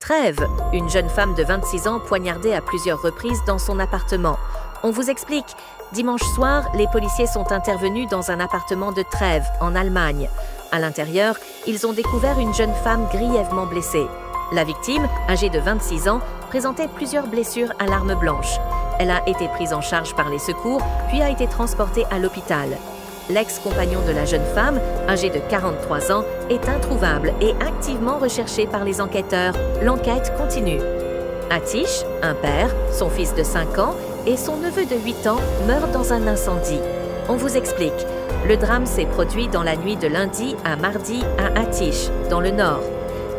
Trèves, une jeune femme de 26 ans poignardée à plusieurs reprises dans son appartement. On vous explique. Dimanche soir, les policiers sont intervenus dans un appartement de Trèves, en Allemagne. À l'intérieur, ils ont découvert une jeune femme grièvement blessée. La victime, âgée de 26 ans, présentait plusieurs blessures à l'arme blanche. Elle a été prise en charge par les secours, puis a été transportée à l'hôpital. L'ex-compagnon de la jeune femme, âgé de 43 ans, est introuvable et activement recherché par les enquêteurs. L'enquête continue. Atish, un père, son fils de 5 ans et son neveu de 8 ans meurent dans un incendie. On vous explique. Le drame s'est produit dans la nuit de lundi à mardi à Atish, dans le nord.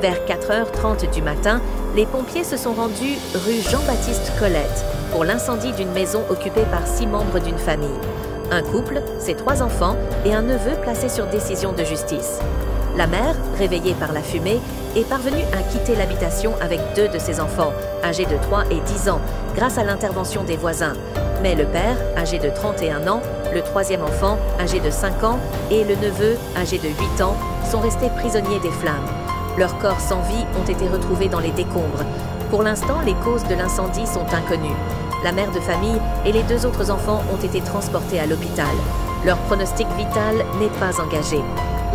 Vers 4h30 du matin, les pompiers se sont rendus rue Jean-Baptiste Colette pour l'incendie d'une maison occupée par 6 membres d'une famille. Un couple, ses 3 enfants et un neveu placés sur décision de justice. La mère, réveillée par la fumée, est parvenue à quitter l'habitation avec 2 de ses enfants, âgés de 3 et 10 ans, grâce à l'intervention des voisins. Mais le père, âgé de 31 ans, le 3e enfant, âgé de 5 ans, et le neveu, âgé de 8 ans, sont restés prisonniers des flammes. Leurs corps sans vie ont été retrouvés dans les décombres. Pour l'instant, les causes de l'incendie sont inconnues. La mère de famille et les 2 autres enfants ont été transportés à l'hôpital. Leur pronostic vital n'est pas engagé.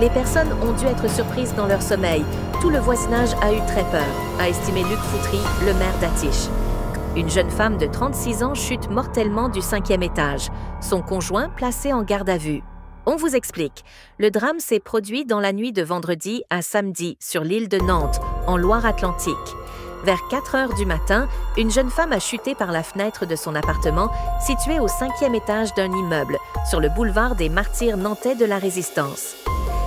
Les personnes ont dû être surprises dans leur sommeil. Tout le voisinage a eu très peur, a estimé Luc Foutry, le maire d'Atish. Une jeune femme de 36 ans chute mortellement du 5e étage. Son conjoint placé en garde à vue. On vous explique. Le drame s'est produit dans la nuit de vendredi à samedi sur l'île de Nantes, en Loire-Atlantique. Vers 4h du matin, une jeune femme a chuté par la fenêtre de son appartement situé au 5e étage d'un immeuble, sur le boulevard des Martyrs nantais de la Résistance.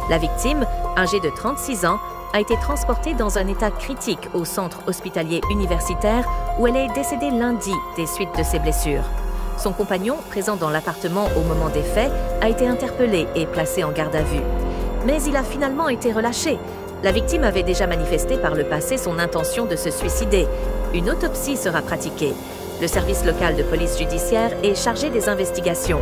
La victime, âgée de 36 ans, a été transportée dans un état critique au centre hospitalier universitaire où elle est décédée lundi des suites de ses blessures. Son compagnon, présent dans l'appartement au moment des faits, a été interpellé et placé en garde à vue. Mais il a finalement été relâché. La victime avait déjà manifesté par le passé son intention de se suicider. Une autopsie sera pratiquée. Le service local de police judiciaire est chargé des investigations.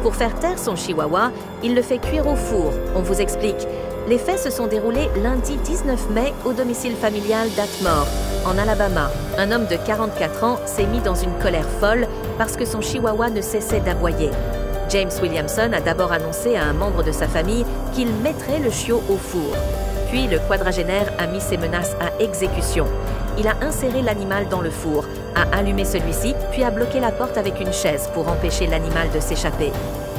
Pour faire taire son chihuahua, il le fait cuire au four. On vous explique. Les faits se sont déroulés lundi 19 mai au domicile familial d'Atmore, en Alabama. Un homme de 44 ans s'est mis dans une colère folle parce que son chihuahua ne cessait d'aboyer. James Williamson a d'abord annoncé à un membre de sa famille qu'il mettrait le chiot au four. Puis le quadragénaire a mis ses menaces à exécution. Il a inséré l'animal dans le four, a allumé celui-ci, puis a bloqué la porte avec une chaise pour empêcher l'animal de s'échapper.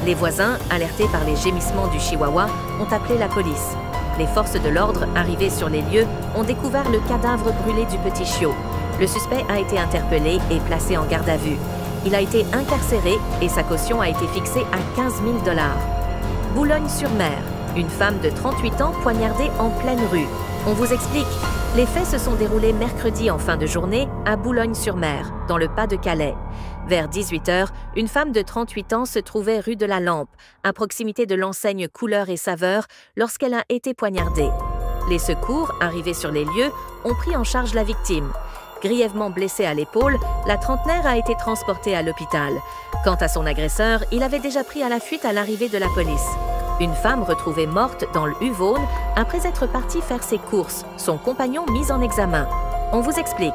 Les voisins, alertés par les gémissements du chihuahua, ont appelé la police. Les forces de l'ordre, arrivées sur les lieux, ont découvert le cadavre brûlé du petit chiot. Le suspect a été interpellé et placé en garde à vue. Il a été incarcéré et sa caution a été fixée à 15 000 $. Boulogne-sur-Mer. Une femme de 38 ans poignardée en pleine rue. On vous explique. Les faits se sont déroulés mercredi en fin de journée à Boulogne-sur-Mer, dans le Pas-de-Calais. Vers 18h, une femme de 38 ans se trouvait rue de la Lampe, à proximité de l'enseigne Couleurs et Saveurs, lorsqu'elle a été poignardée. Les secours, arrivés sur les lieux, ont pris en charge la victime. Grièvement blessée à l'épaule, la trentenaire a été transportée à l'hôpital. Quant à son agresseur, il avait déjà pris à la fuite à l'arrivée de la police. Une femme retrouvée morte dans le Huvaune après être partie faire ses courses, son compagnon mis en examen. On vous explique.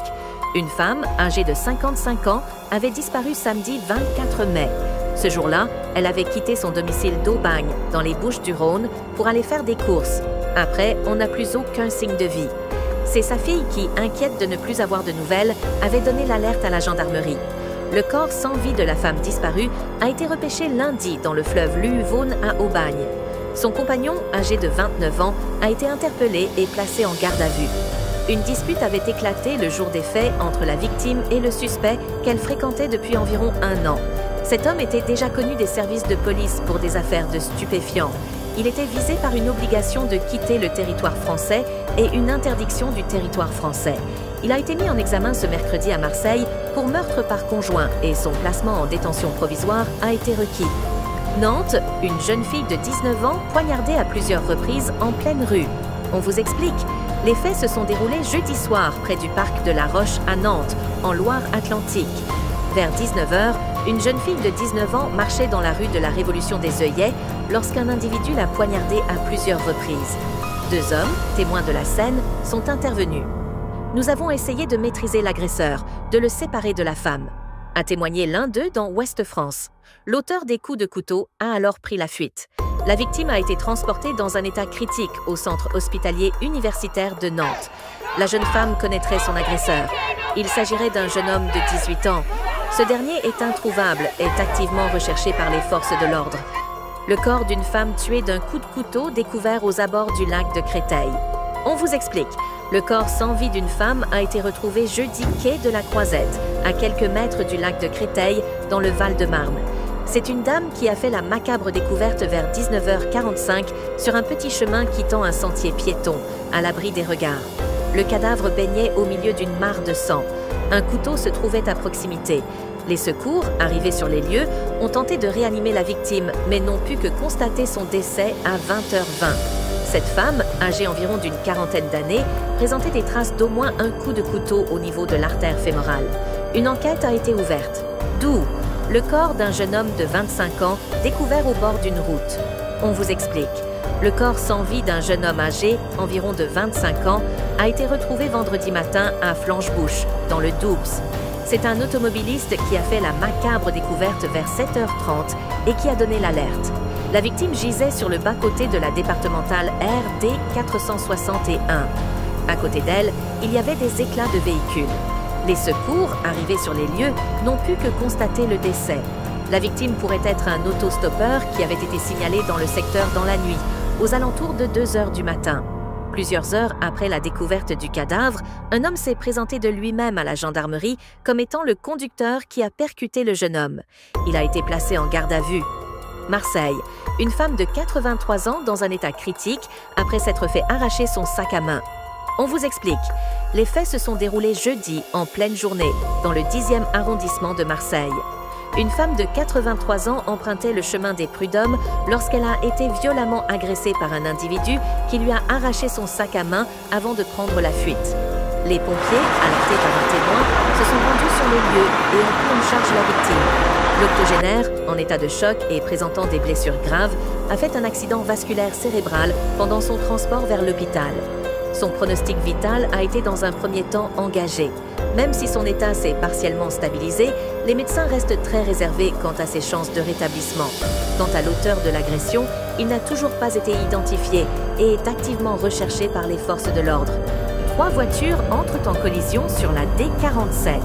Une femme, âgée de 55 ans, avait disparu samedi 24 mai. Ce jour-là, elle avait quitté son domicile d'Aubagne, dans les Bouches-du-Rhône, pour aller faire des courses. Après, on n'a plus aucun signe de vie. C'est sa fille qui, inquiète de ne plus avoir de nouvelles, avait donné l'alerte à la gendarmerie. Le corps sans vie de la femme disparue a été repêché lundi dans le fleuve Luhuvaune à Aubagne. Son compagnon, âgé de 29 ans, a été interpellé et placé en garde à vue. Une dispute avait éclaté le jour des faits entre la victime et le suspect qu'elle fréquentait depuis environ 1 an. Cet homme était déjà connu des services de police pour des affaires de stupéfiants. Il était visé par une obligation de quitter le territoire français et une interdiction du territoire français. Il a été mis en examen ce mercredi à Marseille pour meurtre par conjoint et son placement en détention provisoire a été requis. Nantes, une jeune fille de 19 ans poignardée à plusieurs reprises en pleine rue. On vous explique. Les faits se sont déroulés jeudi soir près du parc de la Roche à Nantes, en Loire-Atlantique. Vers 19h, une jeune fille de 19 ans marchait dans la rue de la Révolution des œillets lorsqu'un individu l'a poignardée à plusieurs reprises. 2 hommes, témoins de la scène, sont intervenus. Nous avons essayé de maîtriser l'agresseur, de le séparer de la femme. A témoigné l'un d'eux dans Ouest France. L'auteur des coups de couteau a alors pris la fuite. La victime a été transportée dans un état critique au centre hospitalier universitaire de Nantes. La jeune femme connaîtrait son agresseur. Il s'agirait d'un jeune homme de 18 ans. Ce dernier est introuvable et est activement recherché par les forces de l'ordre. Le corps d'une femme tuée d'un coup de couteau découvert aux abords du lac de Créteil. On vous explique. Le corps sans vie d'une femme a été retrouvé jeudi quai de la Croisette, à quelques mètres du lac de Créteil, dans le Val-de-Marne. C'est une dame qui a fait la macabre découverte vers 19h45 sur un petit chemin quittant un sentier piéton, à l'abri des regards. Le cadavre baignait au milieu d'une mare de sang. Un couteau se trouvait à proximité. Les secours, arrivés sur les lieux, ont tenté de réanimer la victime, mais n'ont pu que constater son décès à 20h20. Cette femme, âgée environ d'une quarantaine d'années, présentait des traces d'au moins un coup de couteau au niveau de l'artère fémorale. Une enquête a été ouverte. D'où le corps d'un jeune homme de 25 ans découvert au bord d'une route. On vous explique. Le corps sans vie d'un jeune homme âgé, environ de 25 ans, a été retrouvé vendredi matin à Flanchebouche, dans le Doubs. C'est un automobiliste qui a fait la macabre découverte vers 7h30 et qui a donné l'alerte. La victime gisait sur le bas-côté de la départementale RD 461. À côté d'elle, il y avait des éclats de véhicules. Les secours, arrivés sur les lieux, n'ont pu que constater le décès. La victime pourrait être un autostoppeur qui avait été signalé dans le secteur dans la nuit, aux alentours de 2h du matin. Plusieurs heures après la découverte du cadavre, un homme s'est présenté de lui-même à la gendarmerie comme étant le conducteur qui a percuté le jeune homme. Il a été placé en garde à vue. Marseille. Une femme de 83 ans dans un état critique après s'être fait arracher son sac à main. On vous explique. Les faits se sont déroulés jeudi en pleine journée dans le 10e arrondissement de Marseille. Une femme de 83 ans empruntait le chemin des Prud'hommes lorsqu'elle a été violemment agressée par un individu qui lui a arraché son sac à main avant de prendre la fuite. Les pompiers, alertés par un témoin, se sont rendus sur les lieux et ont pris en charge la victime. L'octogénaire, en état de choc et présentant des blessures graves, a fait un accident vasculaire cérébral pendant son transport vers l'hôpital. Son pronostic vital a été dans un premier temps engagé. Même si son état s'est partiellement stabilisé, les médecins restent très réservés quant à ses chances de rétablissement. Quant à l'auteur de l'agression, il n'a toujours pas été identifié et est activement recherché par les forces de l'ordre. 3 voitures entrent en collision sur la D47.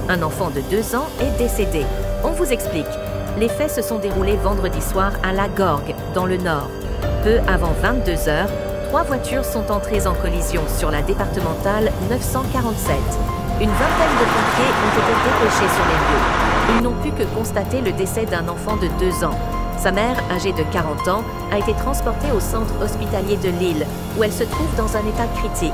Un enfant de 2 ans est décédé. On vous explique. Les faits se sont déroulés vendredi soir à La Gorgue, dans le Nord. Peu avant 22h, 3 voitures sont entrées en collision sur la départementale 947. Une vingtaine de pompiers ont été dépêchés sur les lieux. Ils n'ont pu que constater le décès d'un enfant de 2 ans. Sa mère, âgée de 40 ans, a été transportée au centre hospitalier de Lille, où elle se trouve dans un état critique.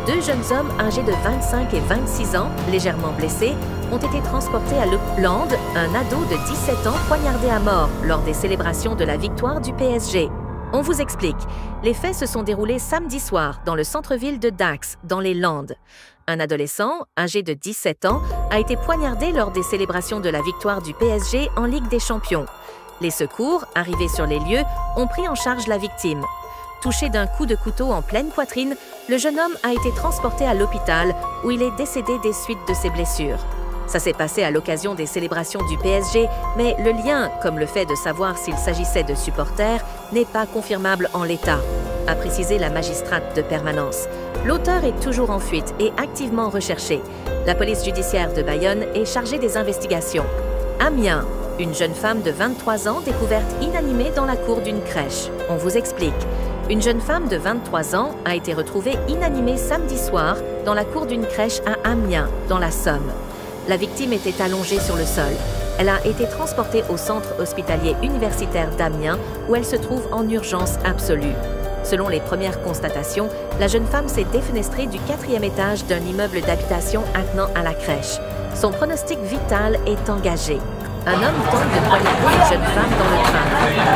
2 jeunes hommes âgés de 25 et 26 ans, légèrement blessés, ont été transportés à Land, un ado de 17 ans poignardé à mort lors des célébrations de la victoire du PSG. On vous explique. Les faits se sont déroulés samedi soir dans le centre-ville de Dax, dans les Landes. Un adolescent, âgé de 17 ans, a été poignardé lors des célébrations de la victoire du PSG en Ligue des Champions. Les secours, arrivés sur les lieux, ont pris en charge la victime. Touché d'un coup de couteau en pleine poitrine, le jeune homme a été transporté à l'hôpital où il est décédé des suites de ses blessures. Ça s'est passé à l'occasion des célébrations du PSG, mais le lien, comme le fait de savoir s'il s'agissait de supporters, n'est pas confirmable en l'état, a précisé la magistrate de permanence. L'auteur est toujours en fuite et activement recherché. La police judiciaire de Bayonne est chargée des investigations. Amiens. Une jeune femme de 23 ans découverte inanimée dans la cour d'une crèche. On vous explique. Une jeune femme de 23 ans a été retrouvée inanimée samedi soir dans la cour d'une crèche à Amiens, dans la Somme. La victime était allongée sur le sol. Elle a été transportée au centre hospitalier universitaire d'Amiens où elle se trouve en urgence absolue. Selon les premières constatations, la jeune femme s'est défenestrée du 4e étage d'un immeuble d'habitation attenant à la crèche. Son pronostic vital est engagé. Un homme tente de poignarder une jeune femme dans le train.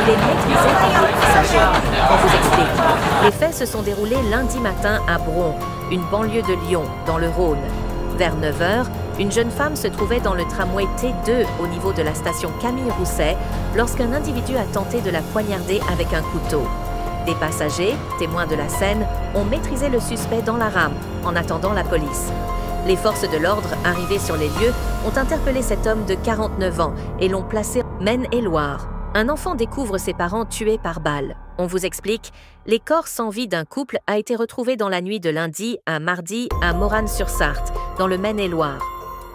Il est maîtrisé par les passagers. On vous explique. Les faits se sont déroulés lundi matin à Bron, une banlieue de Lyon, dans le Rhône. Vers 9h, une jeune femme se trouvait dans le tramway T2 au niveau de la station Camille Rousset lorsqu'un individu a tenté de la poignarder avec un couteau. Des passagers, témoins de la scène, ont maîtrisé le suspect dans la rame, en attendant la police. Les forces de l'ordre, arrivées sur les lieux, ont interpellé cet homme de 49 ans et l'ont placé en Maine-et-Loire. Un enfant découvre ses parents tués par balle. On vous explique, les corps sans vie d'un couple a été retrouvé dans la nuit de lundi à mardi à Morane-sur-Sarthe, dans le Maine-et-Loire.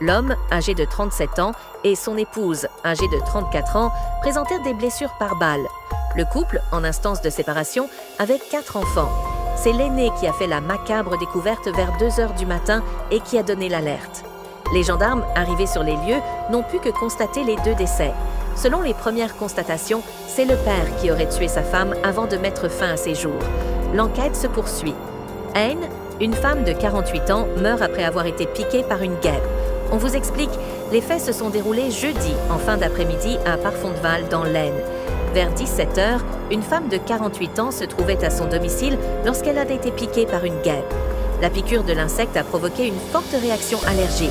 L'homme, âgé de 37 ans, et son épouse, âgée de 34 ans, présentèrent des blessures par balle. Le couple, en instance de séparation, avait 4 enfants. C'est l'aîné qui a fait la macabre découverte vers 2 h du matin et qui a donné l'alerte. Les gendarmes, arrivés sur les lieux, n'ont pu que constater les 2 décès. Selon les premières constatations, c'est le père qui aurait tué sa femme avant de mettre fin à ses jours. L'enquête se poursuit. Anne, une femme de 48 ans, meurt après avoir été piquée par une guêpe. On vous explique, les faits se sont déroulés jeudi, en fin d'après-midi, à Parfondeval, dans l'Aisne. Vers 17 h, une femme de 48 ans se trouvait à son domicile lorsqu'elle a été piquée par une guêpe. La piqûre de l'insecte a provoqué une forte réaction allergique.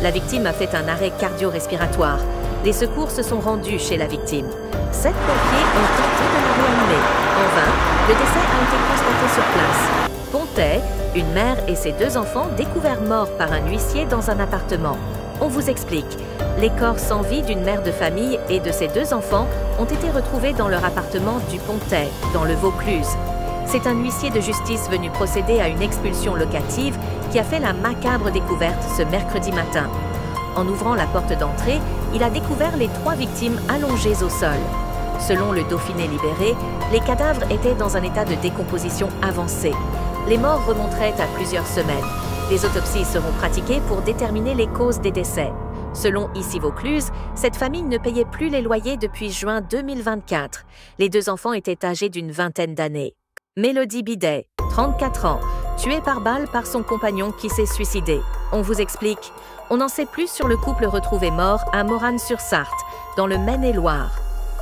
La victime a fait un arrêt cardio-respiratoire. Les secours se sont rendus chez la victime. 7 pompiers ont tenté de la réanimer. En vain, le décès a été constaté sur place. Pontet, une mère et ses 2 enfants découverts morts par un huissier dans un appartement. On vous explique. Les corps sans vie d'une mère de famille et de ses 2 enfants ont été retrouvés dans leur appartement du Pontet, dans le Vaucluse. C'est un huissier de justice venu procéder à une expulsion locative qui a fait la macabre découverte ce mercredi matin. En ouvrant la porte d'entrée, il a découvert les 3 victimes allongées au sol. Selon le Dauphiné libéré, les cadavres étaient dans un état de décomposition avancé. Les morts remonteraient à plusieurs semaines. Des autopsies seront pratiquées pour déterminer les causes des décès. Selon Ici Vaucluse, cette famille ne payait plus les loyers depuis juin 2024. Les 2 enfants étaient âgés d'une vingtaine d'années. Mélodie Bidet, 34 ans, tuée par balle par son compagnon qui s'est suicidé. On vous explique. On en sait plus sur le couple retrouvé mort à Morane-sur-Sarthe, dans le Maine-et-Loire.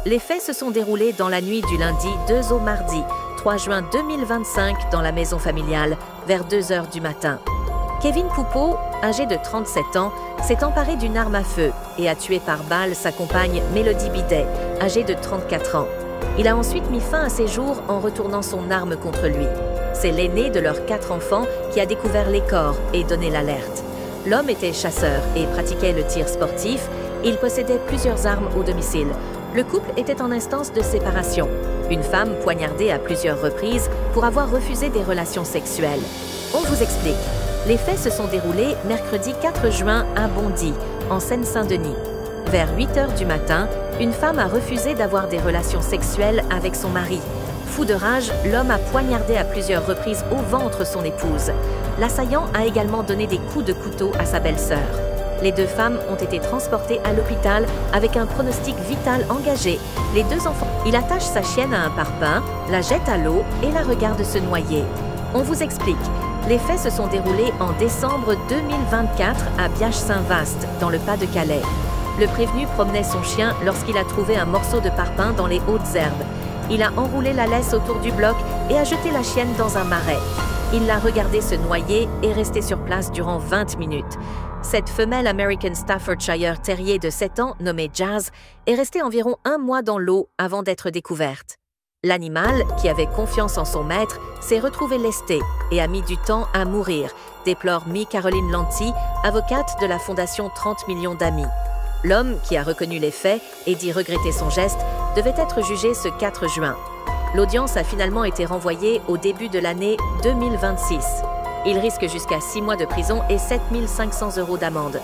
Les faits se sont déroulés dans la nuit du lundi 2 au mardi, 3 juin 2025, dans la maison familiale, vers 2 h du matin. Kevin Poupeau, âgé de 37 ans, s'est emparé d'une arme à feu et a tué par balle sa compagne Mélodie Bidet, âgée de 34 ans. Il a ensuite mis fin à ses jours en retournant son arme contre lui. C'est l'aîné de leurs 4 enfants qui a découvert les corps et donné l'alerte. L'homme était chasseur et pratiquait le tir sportif. Il possédait plusieurs armes au domicile. Le couple était en instance de séparation. Une femme poignardée à plusieurs reprises pour avoir refusé des relations sexuelles. On vous explique. Les faits se sont déroulés mercredi 4 juin à Bondy, en Seine-Saint-Denis. Vers 8 h du matin, une femme a refusé d'avoir des relations sexuelles avec son mari. Fou de rage, l'homme a poignardé à plusieurs reprises au ventre son épouse. L'assaillant a également donné des coups de couteau à sa belle-sœur. Les 2 femmes ont été transportées à l'hôpital avec un pronostic vital engagé. Les 2 enfants, il attache sa chienne à un parpaing, la jette à l'eau et la regarde se noyer. On vous explique. Les faits se sont déroulés en décembre 2024 à Biache-Saint-Vaast, dans le Pas-de-Calais. Le prévenu promenait son chien lorsqu'il a trouvé un morceau de parpaing dans les hautes herbes. Il a enroulé la laisse autour du bloc et a jeté la chienne dans un marais. Il l'a regardée se noyer et rester sur place durant 20 minutes. Cette femelle American Staffordshire Terrier de 7 ans, nommée Jazz, est restée environ 1 mois dans l'eau avant d'être découverte. L'animal, qui avait confiance en son maître, s'est retrouvé lesté et a mis du temps à mourir, déplore Caroline Lanty, avocate de la Fondation 30 millions d'amis. L'homme, qui a reconnu les faits et dit regretter son geste, devait être jugé ce 4 juin. L'audience a finalement été renvoyée au début de l'année 2026. Il risque jusqu'à 6 mois de prison et 7 500 € d'amende.